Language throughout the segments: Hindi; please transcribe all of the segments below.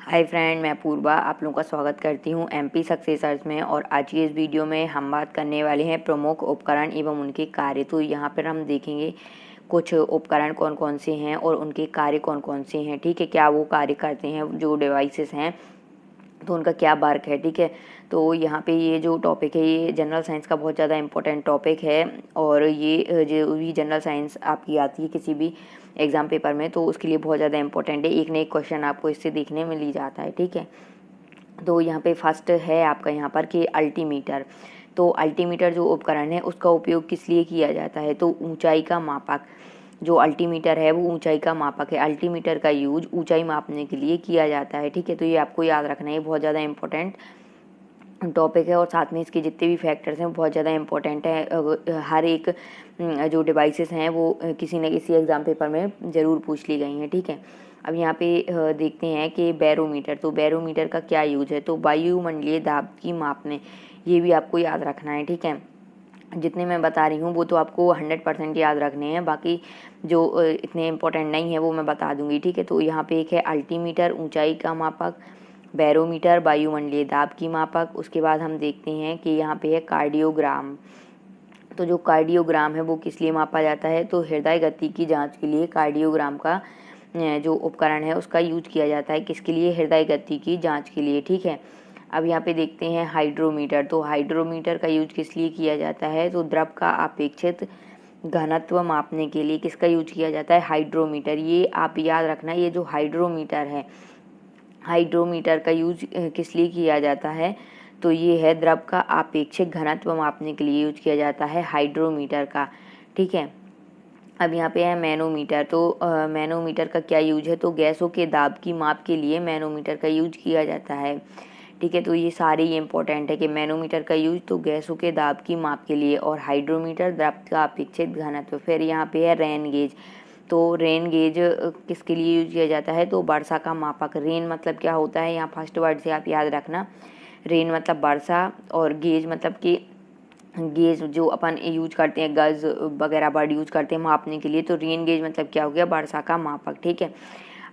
हाय फ्रेंड, मैं पूर्वा आप लोगों का स्वागत करती हूँ एमपी सक्सेसर्स में। और आज की इस वीडियो में हम बात करने वाले हैं प्रमुख उपकरण एवं उनके कार्य। तो यहाँ पर हम देखेंगे कुछ उपकरण कौन कौन से हैं और उनके कार्य कौन कौन से हैं। ठीक है, क्या वो कार्य करते हैं, जो डिवाइसेस हैं तो उनका क्या वर्क है। ठीक है, तो यहाँ पे ये जो टॉपिक है ये जनरल साइंस का बहुत ज़्यादा इम्पोर्टेंट टॉपिक है। और ये जो भी जनरल साइंस आपकी आती है किसी भी एग्ज़ाम पेपर में तो उसके लिए बहुत ज़्यादा इम्पोर्टेंट है। एक न एक क्वेश्चन आपको इससे देखने में ली जाता है। ठीक है, तो यहाँ पे फर्स्ट है आपका यहाँ पर कि अल्टीमीटर। तो अल्टीमीटर जो उपकरण है उसका उपयोग किस लिए किया जाता है, तो ऊंचाई का मापक। जो अल्टीमीटर है वो ऊंचाई का मापक है। अल्टीमीटर का यूज ऊंचाई मापने के लिए किया जाता है। ठीक है, तो ये आपको याद रखना है, बहुत ज़्यादा इंपॉर्टेंट टॉपिक है। और साथ में इसके जितने भी फैक्टर्स हैं वो बहुत ज़्यादा इंपॉर्टेंट है। हर एक जो डिवाइसेस हैं वो किसी न किसी एग्ज़ाम पेपर में ज़रूर पूछ ली गई हैं। ठीक है, अब यहाँ पे देखते हैं कि बैरोमीटर। तो बैरोमीटर का क्या यूज है, तो वायुमंडलीय दाब की मापने, ये भी आपको याद रखना है। ठीक है, जितने मैं बता रही हूँ वो तो आपको 100% याद रखने हैं, बाकी जो इतने इम्पोर्टेंट नहीं है वो मैं बता दूंगी। ठीक है, तो यहाँ पे एक है अल्टीमीटर ऊंचाई का मापक, बैरोमीटर वायुमंडलीय दाब की मापक। उसके बाद हम देखते हैं कि यहाँ पे है कार्डियोग्राम। तो जो कार्डियोग्राम है वो किस लिए मापा जाता है, तो हृदय गति की जांच के लिए कार्डियोग्राम का जो उपकरण है उसका यूज किया जाता है। किसके लिए, हृदय गति की जांच के लिए। ठीक है, अब यहाँ पे देखते हैं हाइड्रोमीटर। तो हाइड्रोमीटर का यूज किस लिए किया जाता है, तो द्रव का अपेक्षित घनत्व मापने के लिए किसका यूज किया जाता है, हाइड्रोमीटर। ये आप याद रखना, ये जो हाइड्रोमीटर है, हाइड्रोमीटर का यूज किस लिए किया जाता है, तो ये है द्रव का आपेक्षिक घनत्व मापने के लिए यूज किया जाता है हाइड्रोमीटर का। ठीक है, अब यहाँ पे है मैनोमीटर। तो मैनोमीटर का क्या यूज है, तो गैसों के दाब की माप के लिए मैनोमीटर का यूज किया जाता है। ठीक है, तो ये सारे ही इंपॉर्टेंट है कि मैनोमीटर का यूज तो गैसों के दाब की माप के लिए, और हाइड्रोमीटर द्रव का अपेक्षित घनत्व। फिर यहाँ पे है रेन गेज। तो रेन गेज किसके लिए यूज किया जाता है, तो वर्षा का मापक। रेन मतलब क्या होता है, यहाँ फर्स्ट वर्ड से आप याद रखना, रेन मतलब वर्षा, और गेज मतलब कि गेज जो अपन यूज करते हैं, गज वगैरह वर्ड यूज करते हैं मापने के लिए, तो रेन गेज मतलब क्या हो गया, वर्षा का मापक। ठीक है,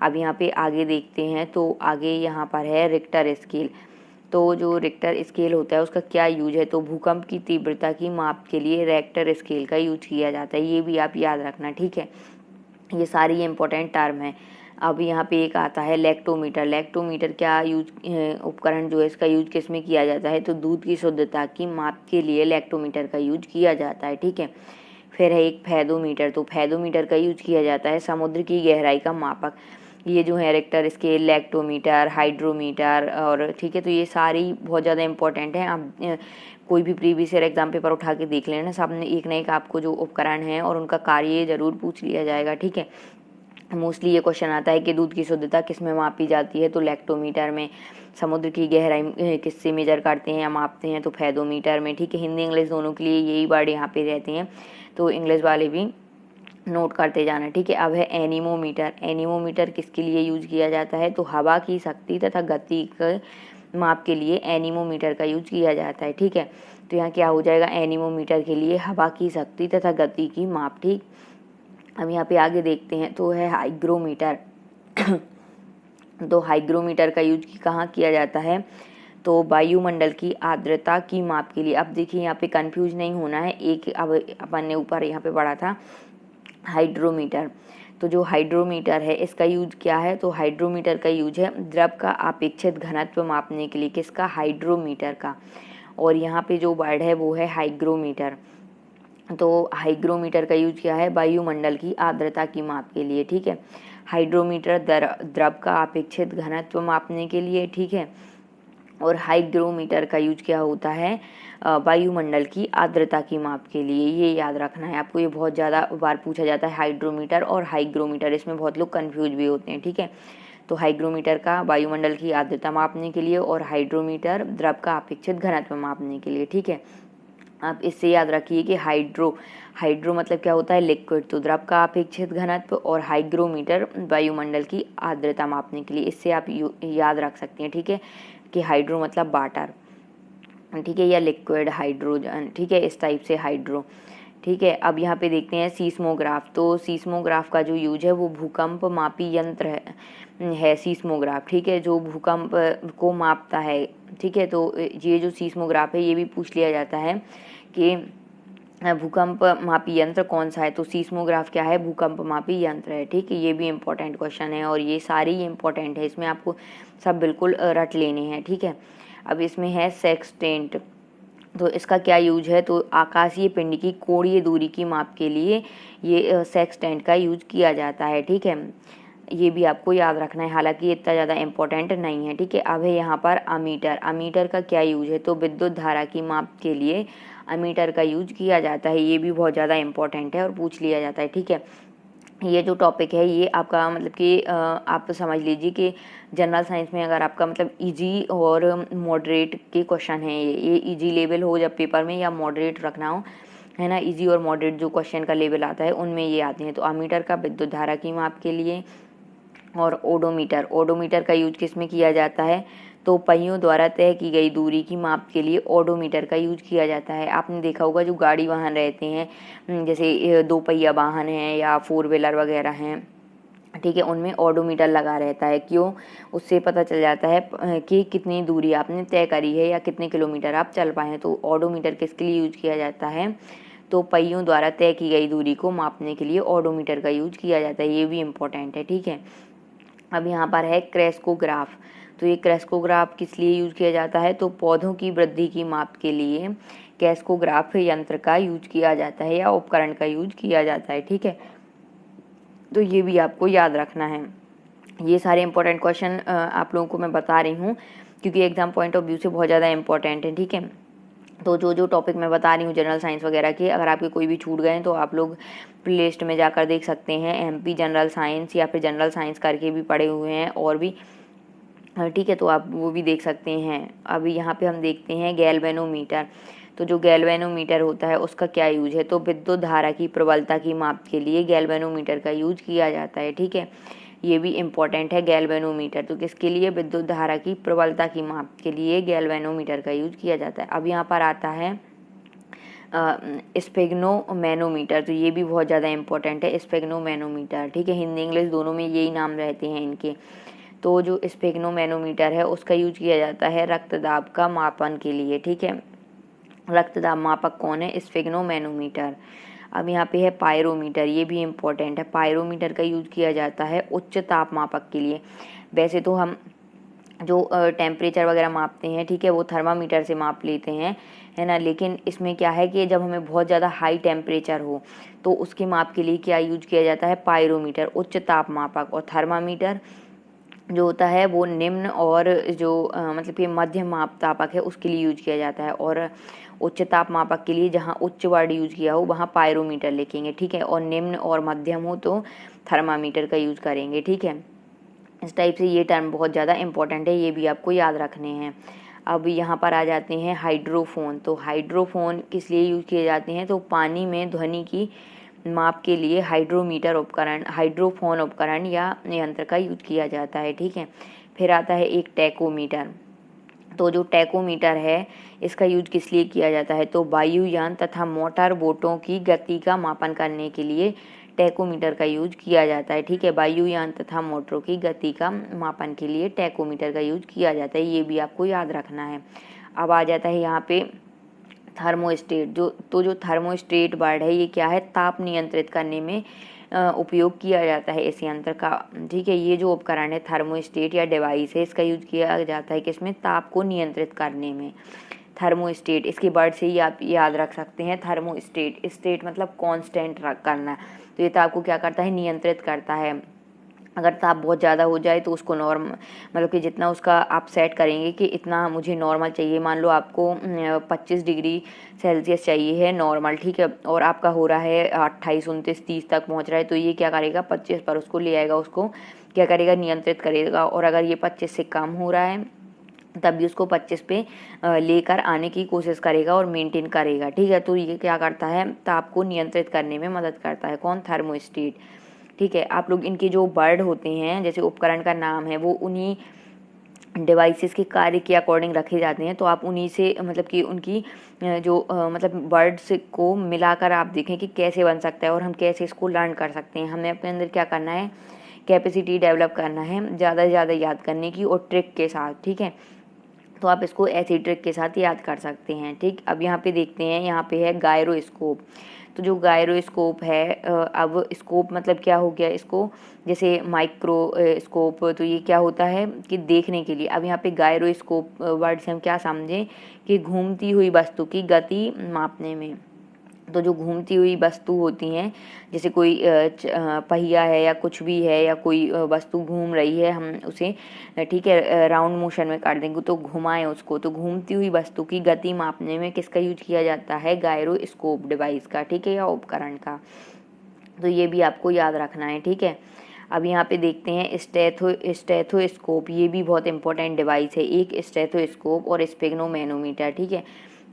अब यहाँ पे आगे देखते हैं, तो आगे यहाँ पर है रिक्टर स्केल। तो जो रिक्टर स्केल होता है उसका क्या यूज है, तो भूकंप की तीव्रता की माप के लिए रिक्टर स्केल का यूज किया जाता है। ये भी आप याद रखना। ठीक है, ये सारी इंपॉर्टेंट टर्म है। अब यहाँ पे एक आता है लैक्टोमीटर। लैक्टोमीटर क्या यूज उपकरण जो है इसका यूज किस में किया जाता है, तो दूध की शुद्धता की माप के लिए लैक्टोमीटर का यूज किया जाता है। ठीक है, फिर है एक फैदोमीटर। तो फैदोमीटर का यूज किया जाता है समुद्र की गहराई का मापक। ये जो है रिक्टर स्केल, लैक्टोमीटर, हाइड्रोमीटर, और ठीक है, तो ये सारी बहुत ज़्यादा इंपॉर्टेंट हैं। आप कोई भी प्रीवियस ईयर एग्जाम पेपर उठा के देख लेना, सामने एक न एक आपको जो उपकरण है और उनका कार्य ज़रूर पूछ लिया जाएगा। ठीक है, मोस्टली ये क्वेश्चन आता है कि दूध की शुद्धता किस में मापी जाती है, तो लैक्टोमीटर में। समुद्र की गहराई किससे मेजर करते हैं या मापते हैं, तो फैदोमीटर में। ठीक है, हिंदी इंग्लिश दोनों के लिए यही वर्ड यहाँ पे रहते हैं, तो इंग्लिश वाले भी नोट करते जाना। ठीक है, अब है एनीमोमीटर। एनीमोमीटर किसके लिए यूज किया जाता है, तो हवा की शक्ति तथा गति के माप के लिए एनीमोमीटर का यूज किया जाता है। ठीक है, तो यहाँ क्या हो जाएगा, एनीमोमीटर के लिए हवा की शक्ति तथा गति की माप। ठीक, अब यहाँ पे आगे देखते हैं, तो है हाइग्रोमीटर। तो हाइग्रोमीटर का यूज कहाँ किया जाता है, तो वायुमंडल की आर्द्रता की माप के लिए। अब देखिए यहाँ पे कंफ्यूज नहीं होना है, एक अब अपन ने ऊपर यहाँ पे पढ़ा था हाइड्रोमीटर। तो जो हाइड्रोमीटर है इसका यूज क्या है, तो हाइड्रोमीटर का यूज है द्रव का अपेक्षित घनत्व मापने के लिए। किसका, हाइड्रोमीटर का। और यहाँ पे जो वर्ड है वो है हाइग्रोमीटर। तो हाइग्रोमीटर का यूज क्या है, वायुमंडल की आर्द्रता की माप के लिए। ठीक है, हाइड्रोमीटर द्रव का अपेक्षित घनत्व मापने के लिए। ठीक है, और हाइग्रोमीटर का यूज क्या होता है, वायुमंडल की आर्द्रता की माप के लिए। ये याद रखना है आपको, ये बहुत ज़्यादा बार पूछा जाता है, हाइड्रोमीटर और हाइग्रोमीटर, इसमें बहुत लोग कंफ्यूज भी होते हैं। ठीक है, तो हाइग्रोमीटर का वायुमंडल की आर्द्रता मापने के लिए, और हाइड्रोमीटर द्रव का अपेक्षित घनत्व मापने के लिए। ठीक है, आप इससे याद रखिए कि हाइड्रो मतलब क्या होता है, लिक्विड, तो द्रव का अपेक्षित घनत्व, और हाइग्रोमीटर वायुमंडल की आर्द्रता मापने के लिए। इससे आप याद रख सकते हैं। ठीक है, कि हाइड्रो मतलब वाटर, ठीक है, या लिक्विड हाइड्रोजन। ठीक है, इस टाइप से हाइड्रो। ठीक है। अब यहाँ पे देखते हैं सीस्मोग्राफ। तो सीस्मोग्राफ का जो यूज है वो भूकंप मापी यंत्र है सीस्मोग्राफ, ठीक है, जो भूकंप को मापता है। ठीक है, तो ये जो सीस्मोग्राफ है ये भी पूछ लिया जाता है कि भूकंप मापी यंत्र कौन सा है। तो सीस्मोग्राफ क्या है, भूकंप मापी यंत्र है। ठीक है, ये भी इम्पोर्टेंट क्वेश्चन है और ये सारे ही इम्पोर्टेंट है, इसमें आपको सब बिल्कुल रट लेने हैं। ठीक है, अब इसमें है सेक्सटेंट। तो इसका क्या यूज है, तो आकाशीय पिंड की कोणीय दूरी की माप के लिए ये सेक्सटेंट का यूज किया जाता है। ठीक है, ये भी आपको याद रखना है, हालांकि इतना ज़्यादा इम्पोर्टेंट नहीं है। ठीक है, अब है यहाँ पर अमीटर। अमीटर का क्या यूज है, तो विद्युत धारा की माप के लिए अमीटर का यूज किया जाता है। ये भी बहुत ज़्यादा इम्पोर्टेंट है और पूछ लिया जाता है। ठीक है, ये जो टॉपिक है ये आपका मतलब कि आप समझ लीजिए कि जनरल साइंस में अगर आपका मतलब इजी और मॉडरेट के क्वेश्चन हैं, ये इजी लेवल हो जब पेपर में या मॉडरेट रखना हो, है ना, इजी और मॉडरेट जो क्वेश्चन का लेवल आता है उनमें ये आते हैं। तो अमीटर का विद्युत धारा की माप के लिए, और ओडोमीटर। ओडोमीटर का यूज किस में किया जाता है, तो पहियों द्वारा तय की गई दूरी की माप के लिए ओडोमीटर का यूज किया जाता है। आपने देखा होगा जो गाड़ी वाहन रहते हैं, जैसे 2 पहिया वाहन हैं या 4 व्हीलर वगैरह हैं, ठीक है, उनमें ओडोमीटर लगा रहता है। क्यों, उससे पता चल जाता है कि कितनी दूरी आपने तय करी है या कितने किलोमीटर आप चल पाए हैं। तो ओडोमीटर किसके लिए यूज किया जाता है, तो पहियों द्वारा तय की गई दूरी को मापने के लिए ओडोमीटर का यूज किया जाता है। ये भी इम्पोर्टेंट है। ठीक है, अब यहाँ पर है क्रेस्कोग्राफ। तो ये क्रेस्कोग्राफ किस लिए यूज किया जाता है, तो पौधों की वृद्धि की माप के लिए क्रेस्कोग्राफ यंत्र का यूज किया जाता है या उपकरण का यूज किया जाता है। ठीक है, तो ये भी आपको याद रखना है। ये सारे इंपॉर्टेंट क्वेश्चन आप लोगों को मैं बता रही हूँ क्योंकि एग्जाम पॉइंट ऑफ व्यू से बहुत ज़्यादा इंपॉर्टेंट है। ठीक है, तो जो जो टॉपिक मैं बता रही हूँ जनरल साइंस वगैरह के, अगर आपके कोई भी छूट गए तो आप लोग प्ले लिस्ट में जाकर देख सकते हैं। एमपी जनरल साइंस या फिर जनरल साइंस करके भी पढ़े हुए हैं और भी, ठीक है, तो आप वो भी देख सकते हैं। अभी यहाँ पे हम देखते हैं गैल्वेनोमीटर। तो जो गैल्वेनोमीटर होता है उसका क्या यूज है, तो विद्युत धारा की प्रबलता की माप के लिए गैल्वेनोमीटर का यूज किया जाता है। ठीक है, ये भी इम्पोर्टेंट है गैल्वेनोमीटर। तो किसके लिए, विद्युत धारा की प्रबलता की माप के लिए गैल्वेनोमीटर का यूज किया जाता है। अब यहाँ पर आता है स्पेग्नोमैनोमीटर। तो ये भी बहुत ज़्यादा इंपॉर्टेंट है, स्पेग्नोमैनोमीटर। ठीक है, हिंदी इंग्लिश दोनों में यही नाम रहते हैं इनके। तो जो स्पेग्नोमैनोमीटर है उसका यूज किया जाता है रक्तदाब का मापन के लिए। ठीक है, रक्तदाब मापक कौन है, स्पेग्नोमैनोमीटर। अब यहाँ पे है पायरोमीटर। ये भी इम्पोर्टेंट है। पायरोमीटर का यूज किया जाता है उच्च ताप मापक के लिए। वैसे तो हम जो टेम्परेचर वगैरह मापते हैं, ठीक है, वो थर्मामीटर से माप लेते हैं, है ना, लेकिन इसमें क्या है कि जब हमें बहुत ज़्यादा हाई टेम्परेचर हो तो उसके माप के लिए क्या यूज किया जाता है, पायरोमीटर, उच्च ताप मापक। और थर्मामीटर जो होता है वो निम्न और जो मतलब कि मध्यम माप तापक है उसके लिए यूज किया जाता है। और उच्च ताप मापक के लिए जहाँ उच्च वर्ड यूज किया हो वहाँ पायरोमीटर लिखेंगे। ठीक है, और निम्न और मध्यम हो तो थर्मामीटर का यूज करेंगे। ठीक है, इस टाइप से ये टर्म बहुत ज़्यादा इंपॉर्टेंट है, ये भी आपको याद रखने हैं। अब यहाँ पर आ जाते हैं हाइड्रोफोन। तो हाइड्रोफोन किस लिए यूज किए जाते हैं, तो पानी में ध्वनि की माप के लिए हाइड्रोमीटर उपकरण, हाइड्रोफोन उपकरण या यंत्र का यूज किया जाता है। ठीक है, फिर आता है एक टैकोमीटर। तो जो टैकोमीटर है इसका यूज किस लिए किया जाता है, तो वायुयान तथा मोटर बोटों की गति का मापन करने के लिए टैकोमीटर का यूज किया जाता है। ठीक है, वायुयान तथा मोटरों की गति का मापन के लिए टैकोमीटर का यूज किया जाता है, ये भी आपको याद रखना है। अब आ जाता है यहाँ पे थर्मोस्टेट। जो थर्मोस्टेट वर्ड है ये क्या है, ताप नियंत्रित करने में उपयोग किया जाता है इस यंत्र का। ठीक है, ये जो उपकरण है थर्मोस्टेट या डिवाइस है इसका यूज किया जाता है किसमें, ताप को नियंत्रित करने में। थर्मोस्टेट, इसके वर्ड से ही आप याद रख सकते हैं थर्मोस्टेट। स्टेट मतलब कांस्टेंट करना, तो ये ताप को क्या करता है, नियंत्रित करता है। अगर ताप बहुत ज़्यादा हो जाए तो उसको मतलब कि जितना उसका आप सेट करेंगे कि इतना मुझे नॉर्मल चाहिए, मान लो आपको 25 डिग्री सेल्सियस चाहिए है नॉर्मल, ठीक है, और आपका हो रहा है 28, 29, 30 तक पहुंच रहा है, तो ये क्या करेगा 25 पर उसको ले आएगा, उसको क्या करेगा, नियंत्रित करेगा। और अगर ये 25 से कम हो रहा है तब भी उसको 25 पे लेकर आने की कोशिश करेगा और मेंटेन करेगा। ठीक है, तो ये क्या करता है, ताप को नियंत्रित करने में मदद करता है। कौन, थर्मोस्टेट। ठीक है, आप लोग इनके जो वर्ड होते हैं जैसे उपकरण का नाम है वो उन्हीं डिवाइसेस के कार्य के अकॉर्डिंग रखे जाते हैं। तो आप उन्हीं से मतलब कि उनकी जो मतलब वर्ड्स को मिलाकर आप देखें कि कैसे बन सकता है और हम कैसे इसको लर्न कर सकते हैं। हमें अपने अंदर क्या करना है, कैपेसिटी डेवलप करना है ज़्यादा से ज़्यादा याद करने की और ट्रिक के साथ, ठीक है। तो आप इसको ऐसी ट्रिक के साथ याद कर सकते हैं, ठीक। अब यहाँ पे देखते हैं, यहाँ पे है गायरोस्कोप। तो जो गायरोस्कोप है, अब स्कोप मतलब क्या हो गया इसको, जैसे माइक्रो स्कोप, तो ये क्या होता है कि देखने के लिए। अब यहाँ पे गायरोस्कोप वर्ड से हम क्या समझें कि घूमती हुई वस्तु की गति मापने में। तो जो घूमती हुई वस्तु होती हैं, जैसे कोई पहिया है या कुछ भी है या कोई वस्तु घूम रही है, हम उसे ठीक है राउंड मोशन में कर देंगे तो घुमाएं उसको। तो घूमती हुई वस्तु की गति मापने में किसका यूज किया जाता है, गायरोस्कोप डिवाइस का, ठीक है, या उपकरण का। तो ये भी आपको याद रखना है, ठीक है। अब यहाँ पे देखते हैं स्टेथोस्कोप, ये भी बहुत इंपॉर्टेंट डिवाइस है, एक स्टेथोस्कोप और स्फिग्नोमेनोमीटर, ठीक है।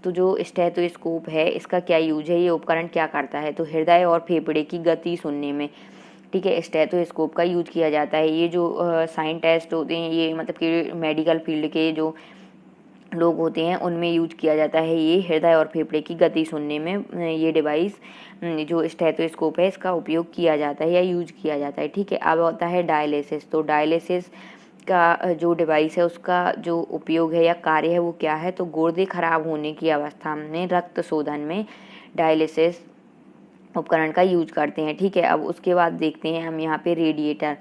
तो जो स्टेथोस्कोप है इसका क्या यूज है, ये उपकरण क्या करता है, तो हृदय और फेफड़े की गति सुनने में, ठीक है, स्टेथोस्कोप का यूज किया जाता है। ये जो साइंटिस्ट होते हैं, ये मतलब कि मेडिकल फील्ड के जो लोग होते हैं उनमें यूज किया जाता है ये हृदय और फेफड़े की गति सुनने में। ये डिवाइस जो स्टेथोस्कोप है इसका उपयोग किया जाता है या यूज किया जाता है, ठीक है। अब होता है डायलिसिस। तो डायलिसिस का जो डिवाइस है उसका जो उपयोग है या कार्य है वो क्या है, तो गुर्दे खराब होने की अवस्था में रक्त शोधन में डायलिसिस उपकरण का यूज करते हैं, ठीक है। अब उसके बाद देखते हैं हम यहाँ पे रेडिएटर।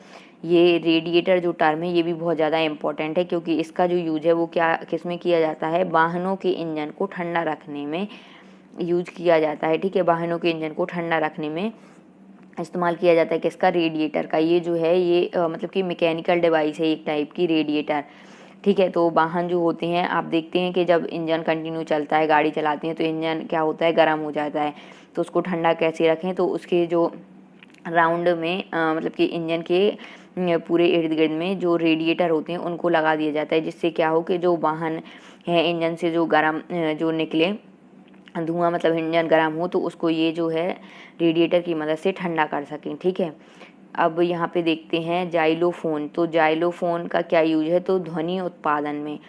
ये रेडिएटर जो टर्म है ये भी बहुत ज़्यादा इम्पोर्टेंट है, क्योंकि इसका जो यूज है वो क्या किस में किया जाता है, वाहनों के इंजन को ठंडा रखने में यूज किया जाता है, ठीक है। वाहनों के इंजन को ठंडा रखने में इस्तेमाल किया जाता है किसका, रेडिएटर का। ये जो है ये मतलब कि मैकेनिकल डिवाइस है एक टाइप की रेडिएटर, ठीक है। तो वाहन जो होते हैं आप देखते हैं कि जब इंजन कंटिन्यू चलता है, गाड़ी चलाते हैं तो इंजन क्या होता है, गर्म हो जाता है। तो उसको ठंडा कैसे रखें, तो उसके जो राउंड में मतलब कि इंजन के पूरे इर्द गिर्द में जो रेडिएटर होते हैं उनको लगा दिया जाता है, जिससे क्या हो कि जो वाहन है इंजन से जो गर्म जो निकले धुआं, मतलब इंजन गर्म हो तो उसको ये जो है रेडिएटर की मदद से ठंडा कर सकें, ठीक है। अब यहाँ पे देखते हैं जाइलोफोन। तो जाइलोफोन का क्या यूज है, तो ध्वनि उत्पादन में,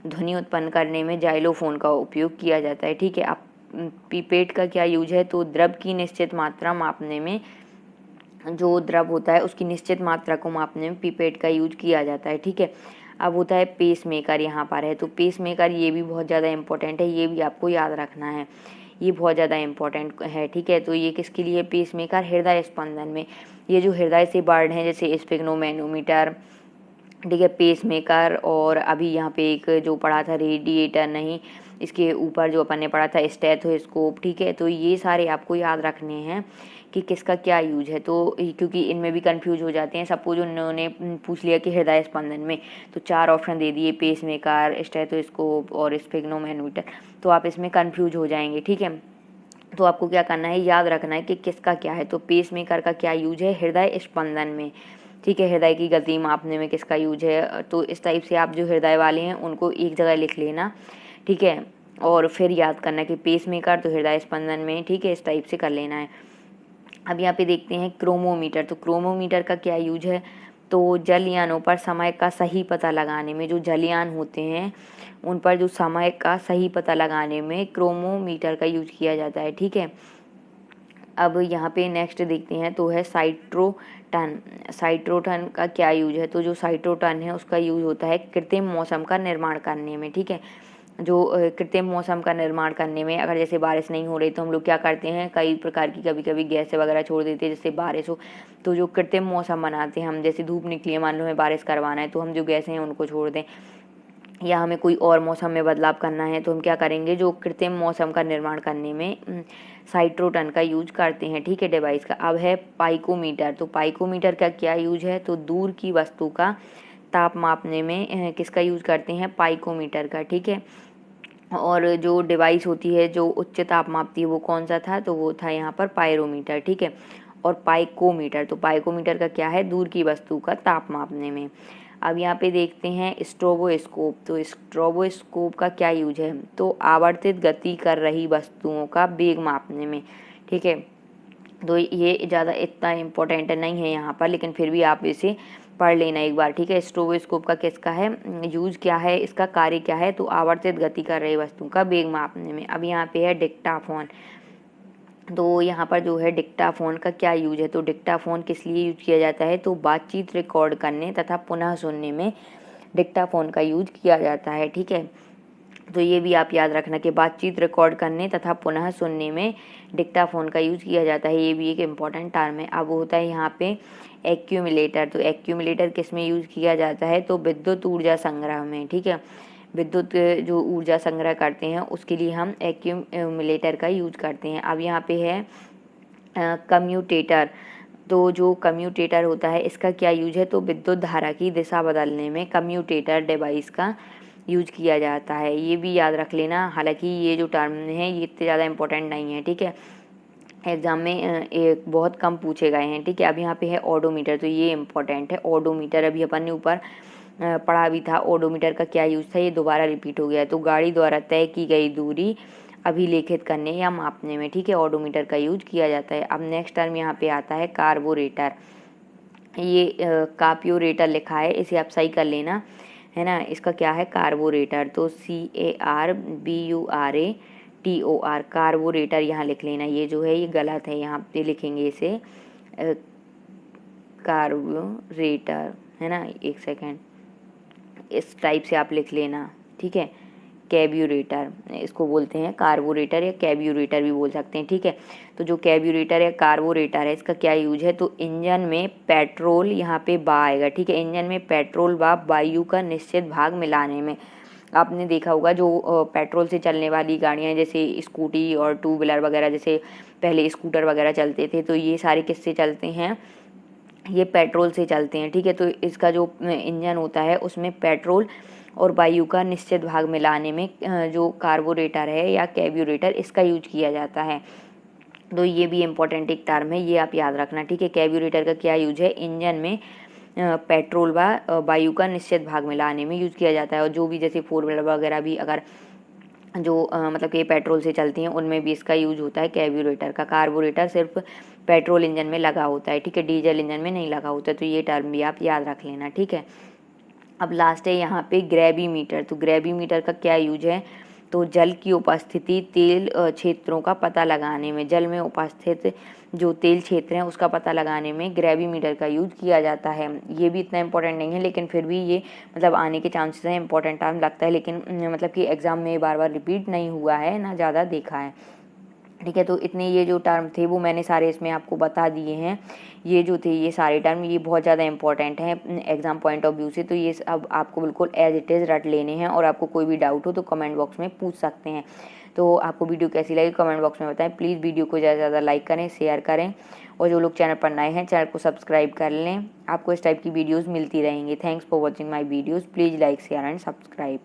ध्वनि उत्पन्न करने में जाइलोफोन का उपयोग किया जाता है, ठीक है। अब पीपेट का क्या यूज है, तो द्रव की निश्चित मात्रा मापने में, जो द्रव होता है उसकी निश्चित मात्रा को मापने में पीपेट का यूज किया जाता है, ठीक है। अब होता है पेस मेकर, यहाँ पर है। तो पेस मेकर ये भी बहुत ज़्यादा इंपॉर्टेंट है, ये भी आपको याद रखना है, ये बहुत ज़्यादा इंपॉर्टेंट है, ठीक है। तो ये किसके लिए पेस मेकर, हृदय स्पंदन में। ये जो हृदय से वर्ड हैं जैसे स्फिग्नोमेनोमीटर, ठीक है, पेस मेकर, और अभी यहाँ पे एक जो पढ़ा था रेडिएटर, नहीं इसके ऊपर जो अपन ने पढ़ा था स्टेथोस्कोप, ठीक है। तो ये सारे आपको याद रखने हैं कि किसका क्या यूज है। तो क्योंकि इनमें भी कंफ्यूज हो जाते हैं, सपोज उन्होंने पूछ लिया कि हृदय स्पंदन में, तो 4 ऑप्शन दे दिए, पेस मेकर, स्टेथोस्कोप और स्फिग्नोमेनोमीटर, तो आप इसमें कंफ्यूज हो जाएंगे, ठीक है। तो आपको क्या करना है, याद रखना है कि किसका क्या है। तो पेस मेकर का क्या यूज है, हृदय स्पंदन में, ठीक है, हृदय की गति मापने में किसका यूज है। तो इस टाइप से आप जो हृदय वाले हैं उनको एक जगह लिख लेना, ठीक है, और फिर याद करना कि पेस मेकर तो हृदय स्पंदन में, ठीक है, इस टाइप से कर लेना है। अब यहाँ पे देखते हैं क्रोमोमीटर। तो क्रोमोमीटर का क्या यूज है, तो जलयानों पर समय का सही पता लगाने में, जो जलयान होते हैं उन पर जो समय का सही पता लगाने में क्रोमोमीटर का यूज किया जाता है, ठीक है। अब यहाँ पे नेक्स्ट देखते हैं तो है साइट्रोटन। साइट्रोटन का क्या यूज है, तो जो साइट्रोटन है उसका यूज होता है कृत्रिम मौसम का निर्माण करने में, ठीक है। जो कृत्रिम मौसम का निर्माण करने में, अगर जैसे बारिश नहीं हो रही तो हम लोग क्या करते हैं, कई प्रकार की कभी कभी गैसें वगैरह छोड़ देते हैं जिससे बारिश हो। तो जो कृत्रिम मौसम बनाते हैं हम, जैसे धूप निकली है, मान लो हमें बारिश करवाना है तो हम जो गैसें हैं उनको छोड़ दें, या हमें कोई और मौसम में बदलाव करना है तो हम क्या करेंगे, जो कृत्रिम मौसम का निर्माण करने में साइट्रोटन का यूज करते हैं, ठीक है, डिवाइस का। अब है पाइकोमीटर। तो पाइकोमीटर का क्या यूज है, तो दूर की वस्तु का ताप मापने में किसका यूज करते हैं, पाइकोमीटर का, ठीक है। और जो डिवाइस होती है जो उच्च ताप मापती है वो कौन सा था, तो वो था यहाँ पर पायरोमीटर, ठीक है। और पाइकोमीटर, तो पाइकोमीटर का क्या है, दूर की वस्तु का ताप मापने में। अब यहाँ पे देखते हैं स्ट्रोबोस्कोप। तो स्ट्रोबोस्कोप का क्या यूज है, तो आवर्तित गति कर रही वस्तुओं का वेग मापने में, ठीक है। तो ये ज़्यादा इतना इम्पोर्टेंट नहीं है यहाँ पर, लेकिन फिर भी आप इसे पढ़ लेना एक बार, ठीक है। स्ट्रोबोस्कोप का किसका है यूज, क्या है इसका कार्य क्या है, तो आवर्तित गति कर रही वस्तु का वेग मापने में। अब यहाँ पे है डिक्टाफोन, तो यहाँ पर जो है डिक्टाफोन का क्या यूज है, तो डिक्टाफोन किस लिए यूज किया जाता है, तो बातचीत रिकॉर्ड करने तथा पुनः सुनने में डिक्टाफोन का यूज किया जाता है, ठीक है। तो ये भी आप याद रखना कि बातचीत रिकॉर्ड करने तथा पुनः सुनने में डिक्टाफोन का यूज किया जाता है, ये भी एक इम्पॉर्टेंट टर्म है। अब होता है यहाँ पे एक्यूमुलेटर, तो एक्यूमुलेटर किस में यूज किया जाता है, तो विद्युत ऊर्जा संग्रह में, ठीक है। विद्युत जो ऊर्जा संग्रह करते हैं उसके लिए हम एक्यूमुलेटर का यूज करते हैं। अब यहाँ पे है कम्यूटेटर, तो जो कम्यूटेटर होता है इसका क्या यूज है, तो विद्युत धारा की दिशा बदलने में कम्यूटेटर डिवाइस का यूज किया जाता है, ये भी याद रख लेना। हालांकि ये जो टर्म है ये इतने ज़्यादा इंपॉर्टेंट नहीं है, ठीक है, एग्जाम में एक बहुत कम पूछे गए हैं, ठीक है। अब यहाँ पे है ओडोमीटर, तो ये इम्पोर्टेंट है। ओडोमीटर अभी अपन ने ऊपर पढ़ा भी था, ओडोमीटर का क्या यूज था, ये दोबारा रिपीट हो गया है। तो गाड़ी द्वारा तय की गई दूरी अभिलेखित करने या मापने में, ठीक है, ओडोमीटर का यूज किया जाता है। अब नेक्स्ट टर्म यहाँ पे आता है कार्बोरेटर, ये कार्ब्यूरेटर लिखा है, इसे आप सही कर लेना, है ना। इसका क्या है कार्बोरेटर, तो CARBURATOR, कार्बोरेटर यहाँ लिख लेना, ये जो है ये गलत है, यहाँ पे लिखेंगे इसे कार्बोरेटर, है ना। एक सेकेंड, इस टाइप से आप लिख लेना, ठीक है। कैब्यूरेटर इसको बोलते हैं, कार्बोरेटर या कैब्यूरेटर भी बोल सकते हैं, ठीक है। तो जो कैब्यूरेटर या कार्बोरेटर है इसका क्या यूज है, तो इंजन में पेट्रोल, यहाँ पे बा आएगा, ठीक है, इंजन में पेट्रोल व वायु का निश्चित भाग मिलाने में। आपने देखा होगा जो पेट्रोल से चलने वाली गाड़ियाँ जैसे स्कूटी और टू व्हीलर वगैरह, जैसे पहले स्कूटर वगैरह चलते थे, तो ये सारे किससे चलते हैं, ये पेट्रोल से चलते हैं, ठीक है। तो इसका जो इंजन होता है उसमें पेट्रोल और वायु का निश्चित भाग मिलाने में जो कार्बोरेटर है या कैब्यूरेटर, इसका यूज किया जाता है। तो ये भी इम्पोर्टेंट एक टर्म है, ये आप याद रखना, ठीक है। कैब्यूरेटर का क्या यूज है, इंजन में पेट्रोल व वायु का निश्चित भाग मिलाने में यूज किया जाता है। और जो भी जैसे फोर व्हीलर वगैरह भी अगर जो मतलब कि पेट्रोल से चलती हैं उनमें भी इसका यूज होता है कैब्यूरेटर का। कार्बोरेटर सिर्फ पेट्रोल इंजन में लगा होता है, ठीक है, डीजल इंजन में नहीं लगा होता, तो ये टर्म भी आप याद रख लेना, ठीक है। अब लास्ट है यहाँ पे ग्रेविमीटर, तो ग्रेविमीटर का क्या यूज है, तो जल की उपस्थिति तेल क्षेत्रों का पता लगाने में, जल में उपस्थित जो तेल क्षेत्र हैं उसका पता लगाने में ग्रेविमीटर का यूज किया जाता है। ये भी इतना इंपॉर्टेंट नहीं है, लेकिन फिर भी ये मतलब आने के चांसेस हैं, इंपॉर्टेंट टर्म लगता है, लेकिन मतलब कि एग्जाम में बार बार रिपीट नहीं हुआ है ना, ज़्यादा देखा है, ठीक है। तो इतने ये जो टर्म थे वो मैंने सारे इसमें आपको बता दिए हैं। ये जो थे ये सारे टर्म ये बहुत ज़्यादा इंपॉर्टेंट हैं एग्जाम पॉइंट ऑफ व्यू से, तो ये अब आपको बिल्कुल एज इट इज़ रट लेने हैं। और आपको कोई भी डाउट हो तो कमेंट बॉक्स में पूछ सकते हैं। तो आपको वीडियो कैसी लगी कमेंट बॉक्स में बताएं। प्लीज़ वीडियो को ज़्यादा से ज़्यादा लाइक करें, शेयर करें, और जो लोग चैनल पर नए हैं चैनल को सब्सक्राइब कर लें। आपको इस टाइप की वीडियोज़ मिलती रहेंगी। Thanks for watching my videos, please like share and subscribe.